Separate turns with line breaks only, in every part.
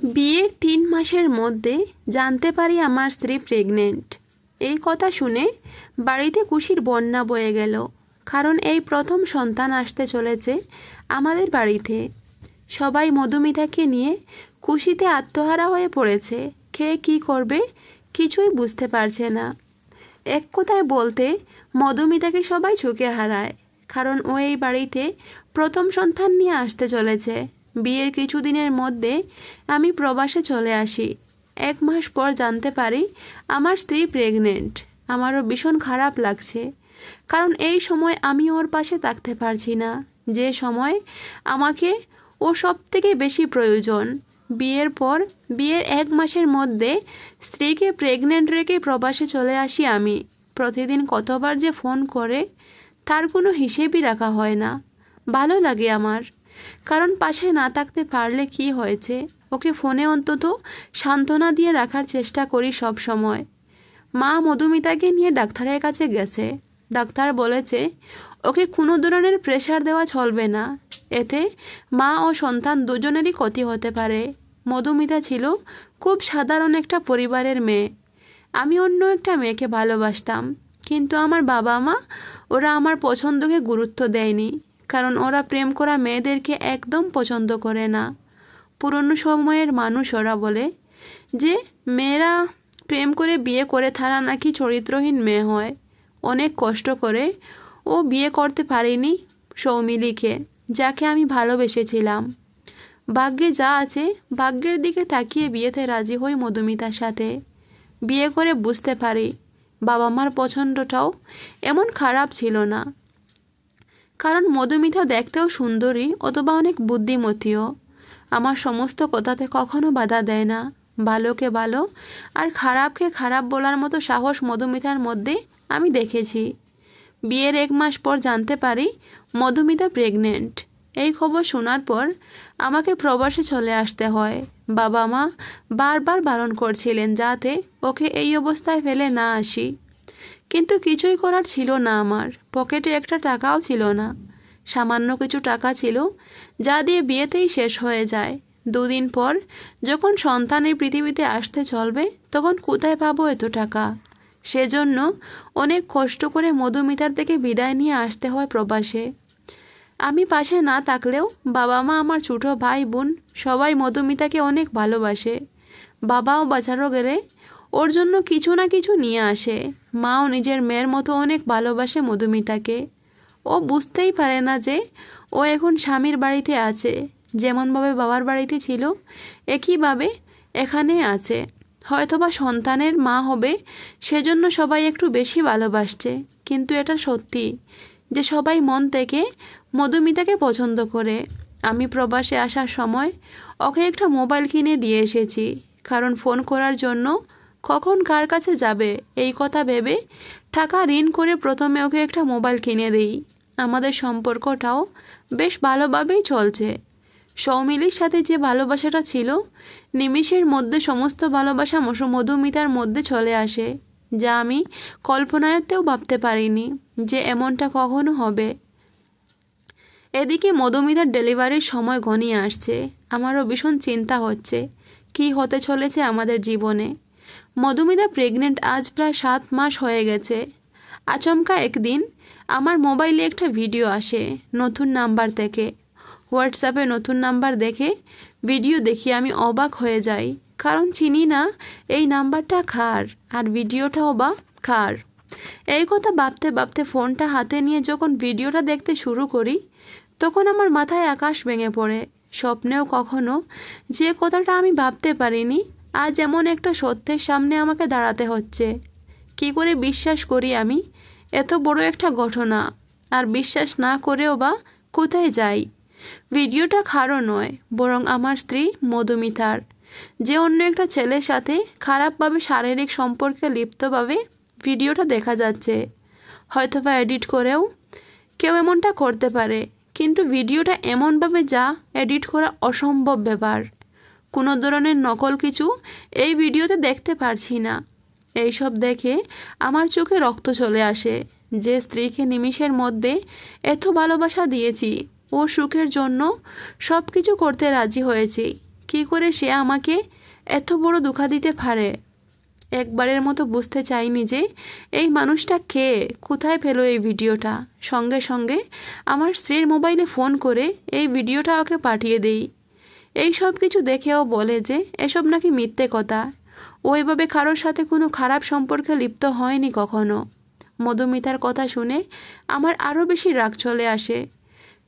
বিয়ের ৩ মাসের মধ্যে জানতে পারি আমার স্ত্রী প্রেগনেন্ট। এই কথা শুনে বাড়িতে খুশির বন্যা বয়ে গেল, কারণ এই প্রথম সন্তান আসতে চলেছে আমাদের বাড়িতে। সবাই মধুমিতাকে নিয়ে খুশিতে আত্মহারা হয়ে পড়েছে। কে কী করবে কিছুই বুঝতে পারছে না। এক কথায় বলতে মধুমিতাকে সবাই চোখে হারায়, কারণ ও এই বাড়িতে প্রথম সন্তান নিয়ে আসতে চলেছে। বিয়ের কিছুদিনের মধ্যে আমি প্রবাসে চলে আসি। 1 মাস পর জানতে পারি আমার স্ত্রী প্রেগনেন্ট। আমারও ভীষণ খারাপ লাগছে, কারণ এই সময় আমি ওর পাশে থাকতে পারছি না, যে সময় আমাকে ও সব থেকে বেশি প্রয়োজন। বিয়ের পর বিয়ের 1 মাসের মধ্যে স্ত্রীকে প্রেগনেন্ট রেখে প্রবাসে চলে আসি আমি। প্রতিদিন কতবার যে ফোন করে তার কোনো হিসেবই রাখা হয় না। ভালো লাগে আমার, কারণ পাশে না থাকতে পারলে কি হয়েছে, ওকে ফোনে অন্তত সান্ত্বনা দিয়ে রাখার চেষ্টা করি সব সময়। মা মধুমিতাকে নিয়ে ডাক্তারের কাছে গেছে। ডাক্তার বলেছে ওকে কোনো ধরনের প্রেশার দেওয়া চলবে না, এতে মা ও সন্তান দুজনেরই ক্ষতি হতে পারে। মধুমিতা ছিল খুব সাধারণ একটা পরিবারের মেয়ে। আমি অন্য একটা মেয়েকে ভালোবাসতাম, কিন্তু আমার বাবা মা ওরা আমার পছন্দকে গুরুত্ব দেয়নি, কারণ ওরা প্রেম করা মেয়েদেরকে একদম পছন্দ করে না। পুরনো সময়ের মানুষ ওরা বলে যে মেয়েরা প্রেম করে বিয়ে করে তারা নাকি চরিত্রহীন মেয়ে হয়। অনেক কষ্ট করে ও বিয়ে করতে পারেনি সৌমিলিকে, যাকে আমি ভালোবেসেছিলাম। ভাগ্যে যা আছে ভাগ্যের দিকে তাকিয়ে বিয়েতে রাজি হই মধুমিতার সাথে। বিয়ে করে বুঝতে পারি বাবা মার পছন্দটাও এমন খারাপ ছিল না, কারণ মধুমিতা দেখতেও সুন্দরী অথবা অনেক বুদ্ধিমতীও। আমার সমস্ত কথাতে কখনো বাধা দেয় না। ভালোকে ভালো আর খারাপকে খারাপ বলার মতো সাহস মধুমিতার মধ্যে আমি দেখেছি। বিয়ের 1 মাস পর জানতে পারি মধুমিতা প্রেগনেন্ট। এই খবর শোনার পর আমাকে প্রবাসে চলে আসতে হয়। বাবা মা বারবার বারণ করছিলেন যাতে ওকে এই অবস্থায় ফেলে না আসি, কিন্তু কিছুই করার ছিল না। আমার পকেটে একটা টাকাও ছিল না। সামান্য কিছু টাকা ছিল, যা দিয়ে বিয়েতেই শেষ হয়ে যায়। 2 দিন পর যখন সন্তানের পৃথিবীতে আসতে চলবে, তখন কোথায় পাবো এত টাকা? সেজন্য অনেক কষ্ট করে মধুমিতার থেকে বিদায় নিয়ে আসতে হয় প্রবাসে। আমি পাশে না থাকলেও বাবা মা, আমার ছোট ভাই বোন সবাই মধুমিতাকে অনেক ভালোবাসে। বাবাও বাজারও গেলে ওর জন্য কিছু না কিছু নিয়ে আসে। মাও নিজের মেয়ের মতো অনেক ভালোবাসে মধুমিতাকে। ও বুঝতেই পারে না যে ও এখন স্বামীর বাড়িতে আছে। যেমনভাবে বাবার বাড়িতে ছিল একইভাবে এখানে আছে। হয়তোবা সন্তানের মা হবে সেজন্য সবাই একটু বেশি ভালোবাসছে, কিন্তু এটা সত্যি যে সবাই মন থেকে মধুমিতাকে পছন্দ করে। আমি প্রবাসে আসার সময় ওকে একটা মোবাইল কিনে দিয়ে এসেছি, কারণ ফোন করার জন্য কখন কার কাছে যাবে এই কথা ভেবে টাকা ঋণ করে প্রথমে ওকে একটা মোবাইল কিনে দিই। আমাদের সম্পর্কটাও বেশ ভালোভাবেই চলছে। সৌমিলির সাথে যে ভালোবাসাটা ছিল, নিমিষের মধ্যে সমস্ত ভালোবাসা মধুমিতার মধ্যে চলে আসে, যা আমি কল্পনায়তেও ভাবতে পারিনি যে এমনটা কখনো হবে। এদিকে মধুমিতার ডেলিভারির সময় ঘনিয়ে আসছে। আমারও ভীষণ চিন্তা হচ্ছে কি হতে চলেছে আমাদের জীবনে। মধুমিতা প্রেগনেন্ট আজ প্রায় 7 মাস হয়ে গেছে। আচমকা একদিন আমার মোবাইলে একটা ভিডিও আসে নতুন নাম্বার থেকে। হোয়াটসঅ্যাপে নতুন নাম্বার দেখে ভিডিও দেখি আমি অবাক হয়ে যাই, কারণ চিনি না এই নাম্বারটা কার আর ভিডিওটাও বা কার। এই কথা ভাবতে ভাবতে ফোনটা হাতে নিয়ে যখন ভিডিওটা দেখতে শুরু করি, তখন আমার মাথায় আকাশ ভেঙে পড়ে। স্বপ্নেও কখনো যে কথাটা আমি ভাবতে পারিনি, আজ এমন একটা সত্যের সামনে আমাকে দাঁড়াতে হচ্ছে। কি করে বিশ্বাস করি আমি এত বড় একটা ঘটনা? আর বিশ্বাস না করেও বা কোথায় যাই? ভিডিওটা কারও নয়, বরং আমার স্ত্রী মধুমিতার, যে অন্য একটা ছেলের সাথে খারাপভাবে শারীরিক সম্পর্কে লিপ্তভাবে ভিডিওটা দেখা যাচ্ছে। হয়তোবা এডিট করেও কেউ এমনটা করতে পারে, কিন্তু ভিডিওটা এমনভাবে যা এডিট করা অসম্ভব ব্যাপার। কোনো ধরনের নকল কিছু এই ভিডিওতে দেখতে পারছি না। এইসব দেখে আমার চোখে রক্ত চলে আসে। যে স্ত্রীকে নিমিষের মধ্যে এত ভালোবাসা দিয়েছি, ও সুখের জন্য সব কিছু করতে রাজি হয়েছি, কি করে সে আমাকে এত বড় ধোঁকা দিতে পারে। একবারের মতো বুঝতে চাইনি যে এই মানুষটা কে, কোথায় পেলো এই ভিডিওটা। সঙ্গে সঙ্গে আমার স্ত্রীর মোবাইলে ফোন করে এই ভিডিওটা ওকে পাঠিয়ে দেই। এই সব কিছু দেখেও বলে যে এসব নাকি মিথ্যে কথা, ও এভাবে কারোর সাথে কোনো খারাপ সম্পর্কে লিপ্ত হয়নি কখনো। মধুমিতার কথা শুনে আমার আরও বেশি রাগ চলে আসে,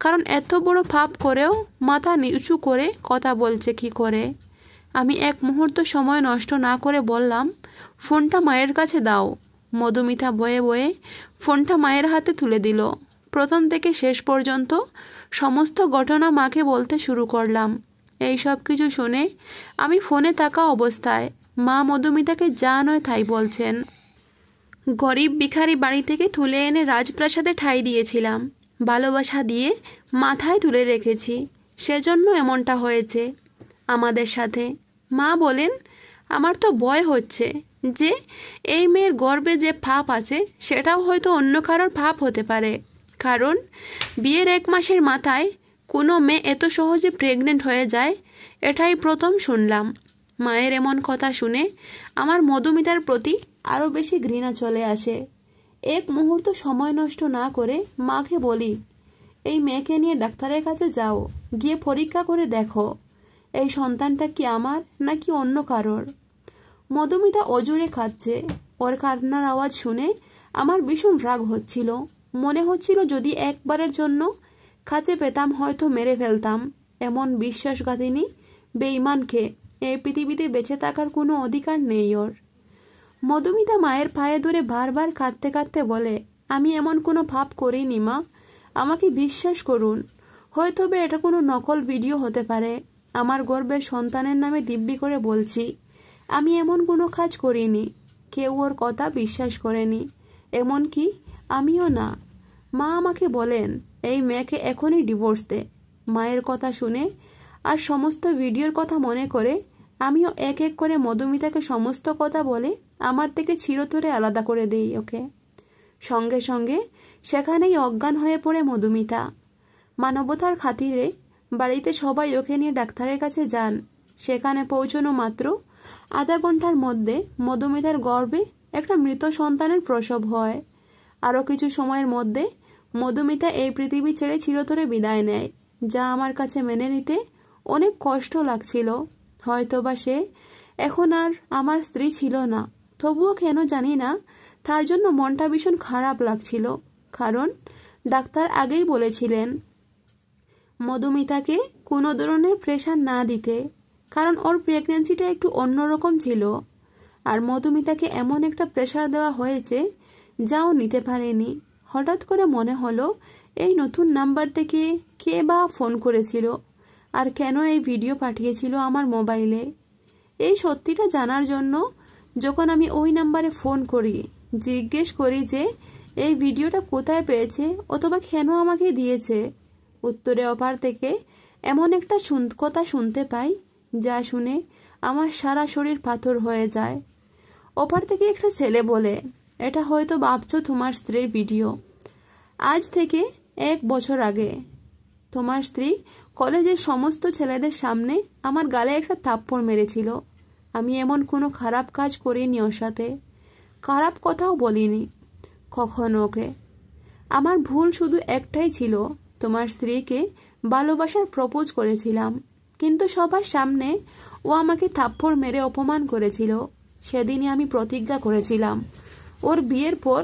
কারণ এত বড় পাপ করেও মাথা নিচু করে কথা বলছে কি করে। আমি এক মুহূর্ত সময় নষ্ট না করে বললাম, ফোনটা মায়ের কাছে দাও। মধুমিতা বয়ে বয়ে ফোনটা মায়ের হাতে তুলে দিল। প্রথম থেকে শেষ পর্যন্ত সমস্ত ঘটনা মাকে বলতে শুরু করলাম। এই সব কিছু শুনে আমি ফোনে থাকা অবস্থায় মা মধুমিতাকে যা নয় তাই বলছেন। গরিব ভিখারি বাড়ি থেকে তুলে এনে রাজপ্রাসাদে ঠাঁই দিয়েছিলাম, ভালোবাসা দিয়ে মাথায় তুলে রেখেছি, সেজন্য এমনটা হয়েছে আমাদের সাথে। মা বলেন, আমার তো ভয় হচ্ছে যে এই মেয়ের গর্ভে যে পাপ আছে সেটাও হয়তো অন্য কারোর পাপ হতে পারে, কারণ বিয়ের 1 মাসের মাথায় কোনো মেয়ে এত সহজে প্রেগনেন্ট হয়ে যায় এটাই প্রথম শুনলাম। মায়ের এমন কথা শুনে আমার মধুমিতার প্রতি আরও বেশি ঘৃণা চলে আসে। এক মুহূর্ত সময় নষ্ট না করে মাকে বলি, এই মেয়েকে নিয়ে ডাক্তারের কাছে যাও, গিয়ে পরীক্ষা করে দেখো এই সন্তানটা কি আমার নাকি অন্য কারোর। মধুমিতা অজুরে খাচ্ছে। ওর কান্নার আওয়াজ শুনে আমার ভীষণ রাগ হচ্ছিল। মনে হচ্ছিল যদি একবারের জন্য কাছে পেতাম হয়তো মেরে ফেলতাম। এমন বিশ্বাসঘাতিনী বেঈমানকে এই পৃথিবীতে বেঁচে থাকার কোনো অধিকার নেই ওর। মধুমিতা মায়ের পায়ে ধরে বারবার কাঁদতে কাঁদতে বলে, আমি এমন কোনো পাপ করিনি মা, আমাকে বিশ্বাস করুন। হয়তো এটা কোনো নকল ভিডিও হতে পারে। আমার গর্ভের সন্তানের নামে দিব্যি করে বলছি, আমি এমন কোনো কাজ করিনি। কেউ ওর কথা বিশ্বাস করেনি, এমনকি আমিও না। মা আমাকে বলেন, এই মেয়েকে এখনই ডিভোর্স দে। মায়ের কথা শুনে আর সমস্ত ভিডিওর কথা মনে করে আমিও এক এক করে মধুমিতাকে সমস্ত কথা বলে আমার থেকে চিরতরে আলাদা করে দেই ওকে। সঙ্গে সঙ্গে সেখানেই অজ্ঞান হয়ে পড়ে মধুমিতা। মানবতার খাতিরে বাড়িতে সবাই ওকে নিয়ে ডাক্তারের কাছে যান। সেখানে পৌঁছানো মাত্র আধা ঘন্টার মধ্যে মধুমিতার গর্ভে একটা মৃত সন্তানের প্রসব হয়। আরও কিছু সময়ের মধ্যে মধুমিতা এই পৃথিবী ছেড়ে চিরতরে বিদায় নেয়, যা আমার কাছে মেনে নিতে অনেক কষ্ট লাগছিল। হয়তোবা সে এখন আর আমার স্ত্রী ছিল না, তবুও কেন জানি না তার জন্য মনটা ভীষণ খারাপ লাগছিল। কারণ ডাক্তার আগেই বলেছিলেন মধুমিতাকে কোনো ধরনের প্রেশার না দিতে, কারণ ওর প্রেগন্যান্সিটা একটু অন্যরকম ছিল। আর মধুমিতাকে এমন একটা প্রেশার দেওয়া হয়েছে যাও নিতে পারেনি। হঠাৎ করে মনে হলো এই নতুন নাম্বার থেকে কে বা ফোন করেছিল আর কেন এই ভিডিও পাঠিয়েছিল আমার মোবাইলে। এই সত্যিটা জানার জন্য যখন আমি ওই নাম্বারে ফোন করি, জিজ্ঞেস করি যে এই ভিডিওটা কোথায় পেয়েছে অথবা কেন আমাকে দিয়েছে, উত্তরে অপার থেকে এমন একটা কথা শুনতে পাই যা শুনে আমার সারা শরীর পাথর হয়ে যায়। ওপার থেকে একটা ছেলে বলে, এটা হয়তো ভাবছো তোমার স্ত্রীর ভিডিও। আজ থেকে 1 বছর আগে তোমার স্ত্রী কলেজের সমস্ত ছেলেদের সামনে আমার গালে একটা থাপ্পড় মেরেছিল। আমি এমন কোনো খারাপ কাজ করিনি ওর সাথে, খারাপ কথাও বলিনি কখনো ওকে। আমার ভুল শুধু একটাই ছিল, তোমার স্ত্রীকে ভালোবাসার প্রপোজ করেছিলাম, কিন্তু সবার সামনে ও আমাকে থাপ্পড় মেরে অপমান করেছিল। সেদিনই আমি প্রতিজ্ঞা করেছিলাম ওর বিয়ের পর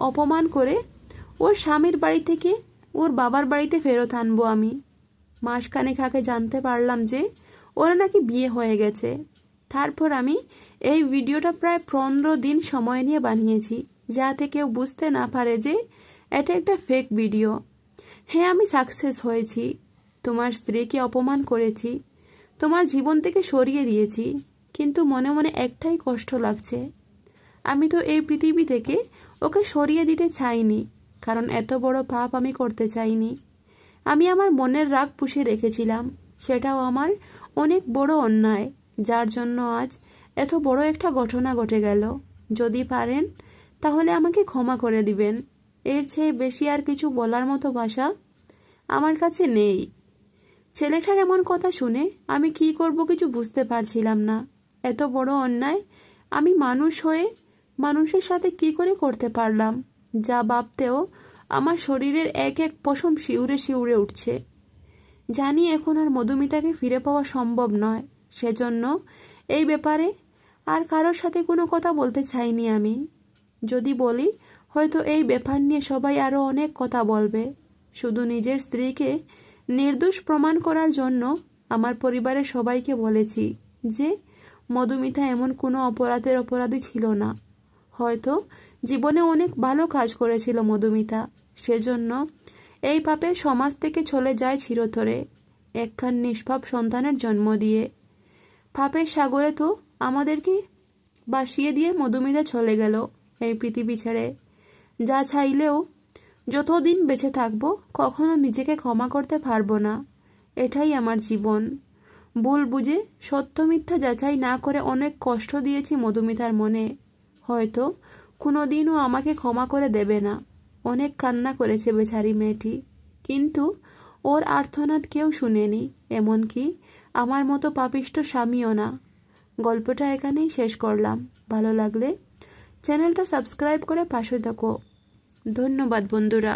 অপমান করে ওর স্বামীর বাড়ি থেকে ওর বাবার বাড়িতে ফেরত আনবো আমি। মাসখানেক আগে জানতে পারলাম যে ওরা নাকি বিয়ে হয়ে গেছে। তারপর আমি এই ভিডিওটা প্রায় 15 দিন সময় নিয়ে বানিয়েছি, যাতে কেউ বুঝতে না পারে যে এটা একটা ফেক ভিডিও। হ্যাঁ, আমি সাকসেস হয়েছি। তোমার স্ত্রীকে অপমান করেছি, তোমার জীবন থেকে সরিয়ে দিয়েছি, কিন্তু মনে মনে একটাই কষ্ট লাগছে। আমি তো এই পৃথিবী থেকে ওকে সরিয়ে দিতে চাইনি, কারণ এত বড় পাপ আমি করতে চাইনি। আমি আমার মনের রাগ পুষে রেখেছিলাম, সেটাও আমার অনেক বড় অন্যায়, যার জন্য আজ এত বড় একটা ঘটনা ঘটে গেল। যদি পারেন তাহলে আমাকে ক্ষমা করে দিবেন। এর চেয়ে বেশি আর কিছু বলার মতো ভাষা আমার কাছে নেই। ছেলেটার এমন কথা শুনে আমি কি করব কিছু বুঝতে পারছিলাম না। এত বড় অন্যায় আমি মানুষ হয়ে মানুষের সাথে কি করে করতে পারলাম, যা ভাবতেও আমার শরীরের এক এক পশম শিউরে শিউরে উঠছে। জানি এখন আর মধুমিতাকে ফিরে পাওয়া সম্ভব নয়, সেজন্য এই ব্যাপারে আর কারোর সাথে কোনো কথা বলতে চাইনি আমি। যদি বলি হয়তো এই ব্যাপার নিয়ে সবাই আরও অনেক কথা বলবে। শুধু নিজের স্ত্রীকে নির্দোষ প্রমাণ করার জন্য আমার পরিবারের সবাইকে বলেছি যে মধুমিতা এমন কোনো অপরাধের অপরাধী ছিল না। হয়তো জীবনে অনেক ভালো কাজ করেছিল মধুমিতা, সেজন্য এই পাপে সমাজ থেকে চলে যায় চিরতরে, একখান নিষ্পাপ সন্তানের জন্ম দিয়ে। পাপের সাগরে তো আমাদেরকে ভাসিয়ে দিয়ে মধুমিতা চলে গেল এই পৃথিবী ছেড়ে। যা চাইলেও যতদিন বেঁচে থাকবো কখনো নিজেকে ক্ষমা করতে পারবো না। এটাই আমার জীবন। ভুল বুঝে সত্য মিথ্যা যাচাই না করে অনেক কষ্ট দিয়েছি মধুমিতার মনে। হয়তো কোনো দিনও আমাকে ক্ষমা করে দেবে না। অনেক কান্না করেছে বেচারি মেয়েটি, কিন্তু ওর আর্তনাদ কেউ শুনেনি, এমনকি আমার মতো পাপিষ্ট স্বামীও না। গল্পটা এখানেই শেষ করলাম। ভালো লাগলে চ্যানেলটা সাবস্ক্রাইব করে পাশে থাকো। ধন্যবাদ বন্ধুরা।